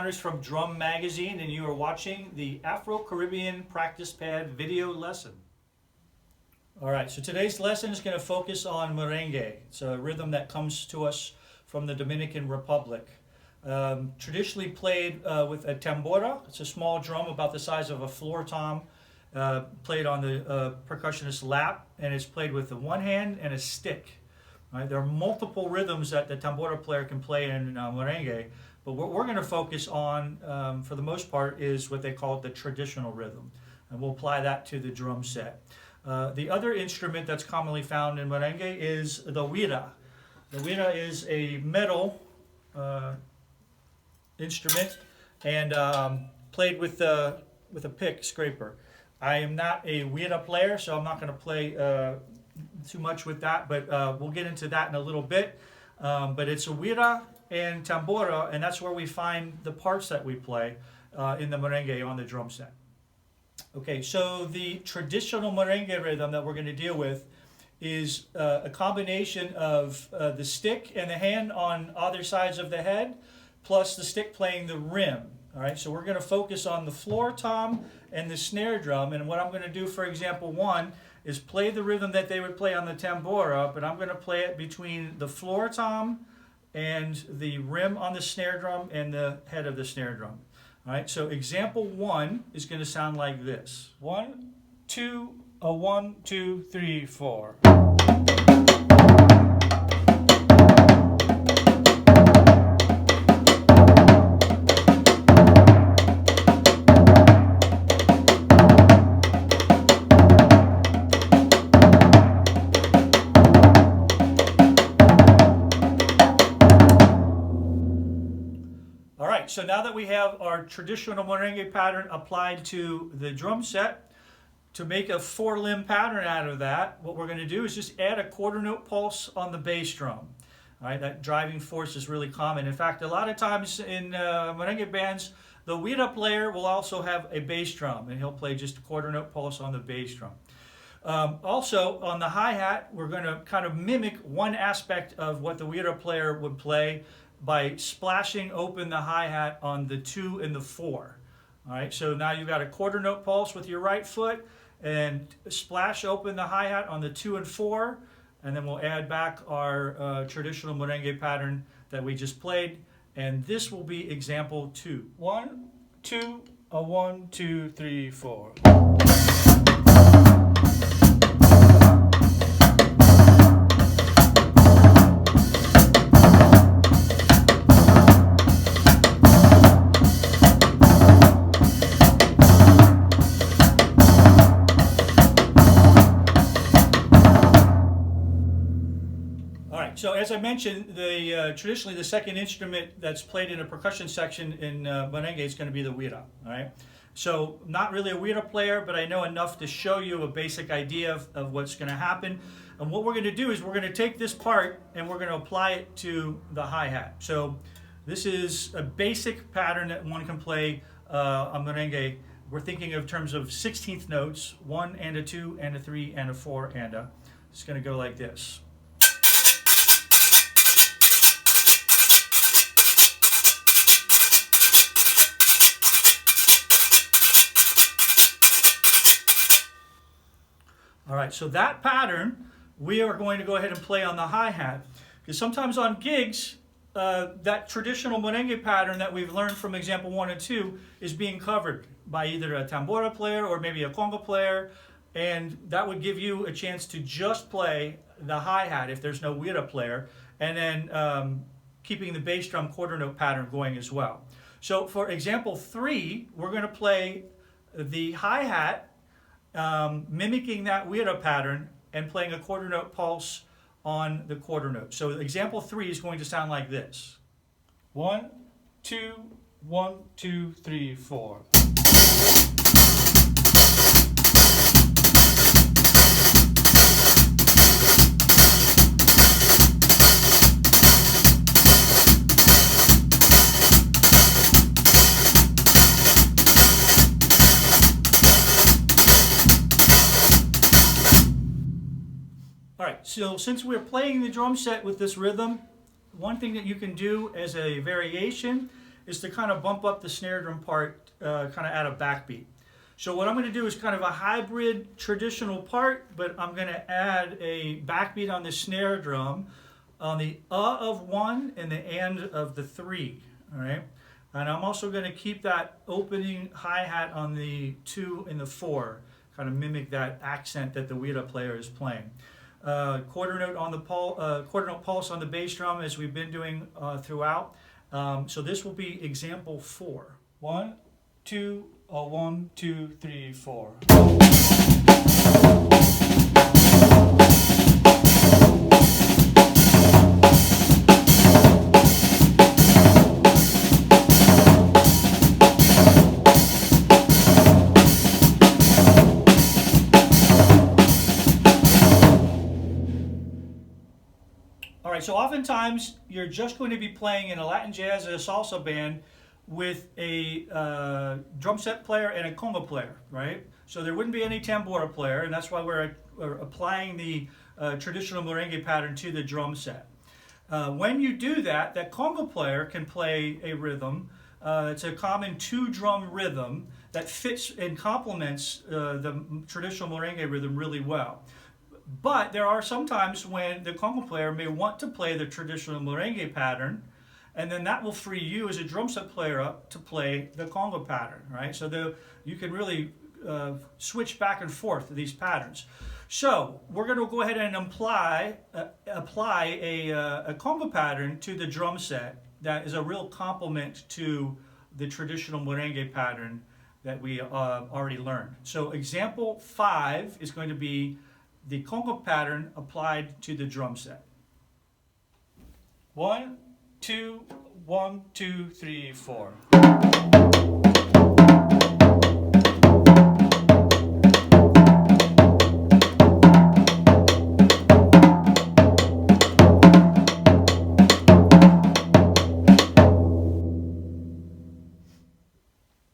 Encounters from Drum Magazine, and you are watching the Afro-Caribbean Practice Pad video lesson. All right, so today's lesson is going to focus on merengue. It's a rhythm that comes to us from the Dominican Republic. Traditionally played with a tambora. It's a small drum about the size of a floor tom, played on the percussionist's lap, and it's played with the one hand and a stick. Right, there are multiple rhythms that the tambora player can play in merengue, but what we're going to focus on, for the most part, is what they call the traditional rhythm, and we'll apply that to the drum set. The other instrument that's commonly found in merengue is the guira. The guira is a metal instrument and played with a pick scraper. I am not a guira player, so I'm not going to play too much with that, but we'll get into that in a little bit. But it's a guira and tambora, and that's where we find the parts that we play in the merengue on the drum set. Okay, so the traditional merengue rhythm that we're going to deal with is a combination of the stick and the hand on either sides of the head, plus the stick playing the rim. All right, so we're going to focus on the floor tom and the snare drum, and what I'm going to do, for example, one, is play the rhythm that they would play on the tambora, but I'm going to play it between the floor tom and the rim on the snare drum and the head of the snare drum. All right, so example one is going to sound like this. 1, 2, a 1, 2, 3, 4. So now that we have our traditional merengue pattern applied to the drum set, to make a 4-limb pattern out of that, what we're going to do is just add a quarter note pulse on the bass drum. All right, that driving force is really common. In fact, a lot of times in merengue bands, the guira player will also have a bass drum, and he'll play just a quarter note pulse on the bass drum. Also, on the hi-hat, we're going to kind of mimic one aspect of what the guira player would play by splashing open the hi-hat on the 2 and the 4. All right, so now you've got a quarter note pulse with your right foot and splash open the hi-hat on the 2 and 4, and then we'll add back our traditional merengue pattern that we just played, and this will be example 2. 1, 2, a 1, 2, 3, 4. So as I mentioned, traditionally the second instrument that's played in a percussion section in merengue is going to be the guira. All right. So not really a guira player, but I know enough to show you a basic idea of what's going to happen. And what we're going to do is we're going to take this part and we're going to apply it to the hi-hat. So this is a basic pattern that one can play on merengue. We're thinking of terms of 16th notes, 1 and a 2 and a 3 and a 4 and a. It's going to go like this. All right, so that pattern we are going to go ahead and play on the hi-hat, because sometimes on gigs, that traditional merengue pattern that we've learned from example 1 and 2 is being covered by either a tambora player or maybe a conga player, and that would give you a chance to just play the hi-hat if there's no guira player, and then keeping the bass drum quarter note pattern going as well. So for example 3, we're going to play the hi-hat mimicking that guira pattern and playing a quarter note pulse on the quarter note. So example 3 is going to sound like this. 1, 2, 1, 2, 3, 4. So since we're playing the drum set with this rhythm, one thing that you can do as a variation is to kind of bump up the snare drum part, kind of add a backbeat. So what I'm going to do is kind of a hybrid traditional part, but I'm going to add a backbeat on the snare drum on the of 1 and the and of the 3. All right, and I'm also going to keep that opening hi-hat on the 2 and the 4, kind of mimic that accent that the Güira player is playing. Quarter note on the quarter note pulse on the bass drum, as we've been doing throughout. So this will be example 4. 1, 2, 1, 2, 3, 4. All right, so oftentimes you're just going to be playing in a Latin jazz or a salsa band with a drum set player and a conga player, right? So there wouldn't be any tambora player, and that's why we're applying the traditional merengue pattern to the drum set. When you do that, that conga player can play a rhythm. It's a common 2-drum rhythm that fits and complements the traditional merengue rhythm really well. But there are some times when the conga player may want to play the traditional merengue pattern, and then that will free you as a drum set player up to play the conga pattern, right? So you can really switch back and forth to these patterns. So we're going to go ahead and apply a conga pattern to the drum set that is a real complement to the traditional merengue pattern that we already learned. So example 5 is going to be the conga pattern applied to the drum set. 1, 2, 1, 2, 3, 4.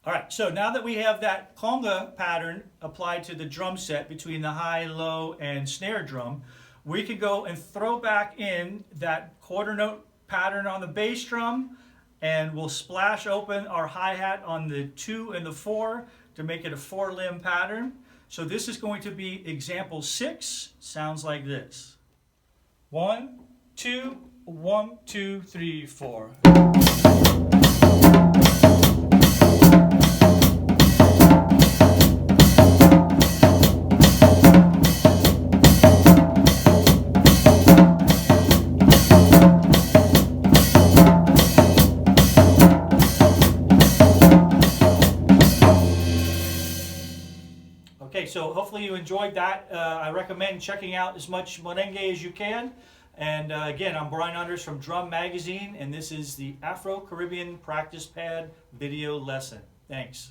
All right, so now that we have that conga pattern applied to the drum set between the high, low, and snare drum, we can go and throw back in that quarter note pattern on the bass drum, and we'll splash open our hi-hat on the 2 and the 4 to make it a 4-limb pattern. So this is going to be example 6. Sounds like this. 1, 2, 1, 2, 3, 4. Okay, so hopefully you enjoyed that. I recommend checking out as much merengue as you can. And again, I'm Brian Unders from Drum Magazine, and this is the Afro-Caribbean Practice Pad video lesson. Thanks.